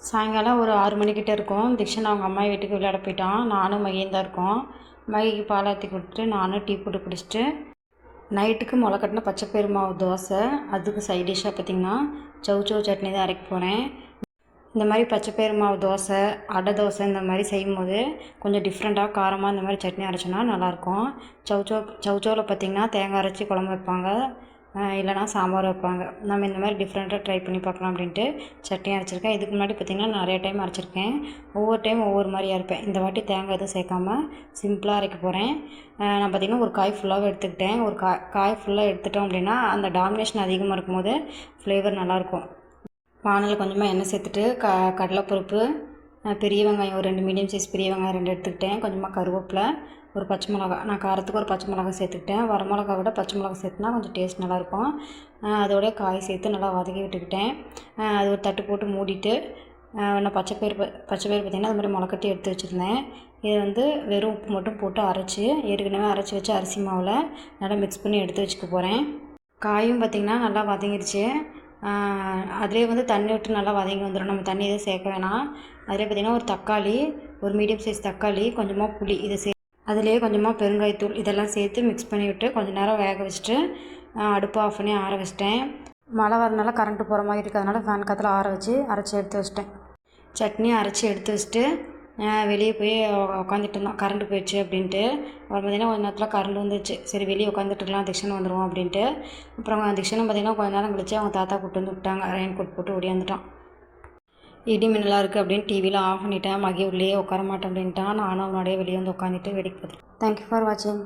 சாயங்காலம் ஒரு 6 மணிக்கிட்ட இருக்கும். திக்ஷன் அவங்க அம்மா வீட்டுக்கு விளையாட போயிட்டான். நானும் மகியும் தான் இருக்கோம். மகிக்கு பால் ஆற்றி கொடுத்துட்டு நானும் டீ போட்டு குடிச்சிட்டு நைட்டுக்கு முளைக்கட்டின பச்சைப்பயிறு மாவு தோசை. அதுக்கு சைட் டிஷ்ஷாக பார்த்திங்கன்னா சௌ சட்னி தான் அரைக்க போகிறேன். இந்த மாதிரி பச்சைப்பயிறு மாவு தோசை, அடை தோசை இந்த மாதிரி செய்யும்போது கொஞ்சம் டிஃப்ரெண்ட்டாக காரமாக இந்த மாதிரி சட்னி அரைச்சோன்னா நல்லாயிருக்கும். சௌச்சோவில் பார்த்திங்கன்னா தேங்காய் அரைச்சி குழம்பு வைப்பாங்க, இல்லைனா சாம்பார் வைப்பாங்க. நம்ம இந்த மாதிரி டிஃப்ரெண்ட்டாக ட்ரை பண்ணி பார்க்கலாம் அப்படின்ட்டு சட்னி அரைச்சிருக்கேன். இதுக்கு முன்னாடி பார்த்திங்கன்னா நிறைய டைம் அரைச்சிருக்கேன். ஒவ்வொரு டைம் ஒவ்வொரு மாதிரி அரைப்பேன். இந்த வாட்டி தேங்காய் எதுவும் சேர்க்காம சிம்பிளாக அரைக்க போகிறேன். நான் பார்த்திங்கன்னா ஒரு காய் ஃபுல்லாகவே எடுத்துக்கிட்டேன். ஒரு காய் ஃபுல்லாக எடுத்துட்டோம் அப்படின்னா அந்த டாமினேஷன் அதிகமாக இருக்கும்போது ஃப்ளேவர் நல்லாயிருக்கும். வானலில் கொஞ்சமாக எண்ணெய் சேர்த்துட்டு கடலைப்பருப்பு, பெரிய வெங்காயம் ஒரு 2 மீடியம் சைஸ் பெரிய வெங்காயம் 2 எடுத்துக்கிட்டேன். கொஞ்சமாக கருவேப்பிலை, ஒரு பச்சை மிளகா. நான் காரத்துக்கு ஒரு பச்சை மிளகா சேர்த்துக்கிட்டேன். வரமிளகா விட பச்சை மிளகா சேர்த்துனா கொஞ்சம் டேஸ்ட் நல்லாயிருக்கும். அதோடய காய் சேர்த்து நல்லா வதக்கி விட்டுக்கிட்டேன். அது ஒரு தட்டு போட்டு மூடிட்டு நான் பச்சைப்பயிறு பார்த்திங்கன்னா அது மாதிரி முளைக்கட்டி எடுத்து வச்சுருந்தேன். இதை வெறும் உப்பு மட்டும் போட்டு ஏற்கனவே அரைச்சி வச்சு அரிசி மாவில் நல்லா மிக்ஸ் பண்ணி எடுத்து வச்சுக்க போகிறேன். காயும் பார்த்திங்கன்னா நல்லா வதங்கிடுச்சு. அதிலே தண்ணி விட்டு நல்லா வதங்கி வந்துடும். நம்ம தண்ணி எதுவும் சேர்க்க வேணாம். அதிலே பார்த்திங்கன்னா ஒரு தக்காளி, ஒரு மீடியம் சைஸ் தக்காளி, கொஞ்சமாக புளி, அதிலே கொஞ்சமாக பெருங்காயத்தூள் இதெல்லாம் சேர்த்து மிக்ஸ் பண்ணி விட்டு கொஞ்சம் நேரம் வேக வச்சுட்டு அடுப்பை ஆஃப் பண்ணி ஆற வச்சிட்டேன். மழை வரனால கரண்ட்டு போகிற மாதிரி இருக்கிறதுனால ஃபேன் காற்றுல ஆற வச்சு அரைச்சி எடுத்து வச்சிட்டேன். சட்னி அரைச்சி எடுத்து வச்சுட்டு வெளியே போய் உட்காந்துட்டு இருந்தோம். கரண்ட்டு போயிடுச்சு அப்படின்ட்டு. அப்புறம் பார்த்திங்கன்னா கொஞ்சம் நேரத்தில் கரண்ட் வந்துச்சு. சரி வெளியே உட்காந்துட்டுருக்கலாம், திக்ஷன் வந்துடுவோம் அப்படின்ட்டு. அப்புறம் திக்ஷனும் பார்த்திங்கன்னா கொஞ்சம் நேரம் கழிச்சு அவங்க தாத்தா கூப்பிட்டு வந்து விட்டாங்க. ரெயின் கோட் போட்டு ஓடியாந்துட்டான். இடி மின்னலாக இருக்குது அப்படின்னு டிவியில் ஆஃப் பண்ணிட்டேன். மகி உள்ளே உட்கார மாட்டேன் அப்படின்ட்டான். நானும் அவனோடய வெளியே வந்து உட்காந்துட்டு வேடிக்கை பார்த்துட்டேன். தேங்க்யூ ஃபார் வாட்சிங்.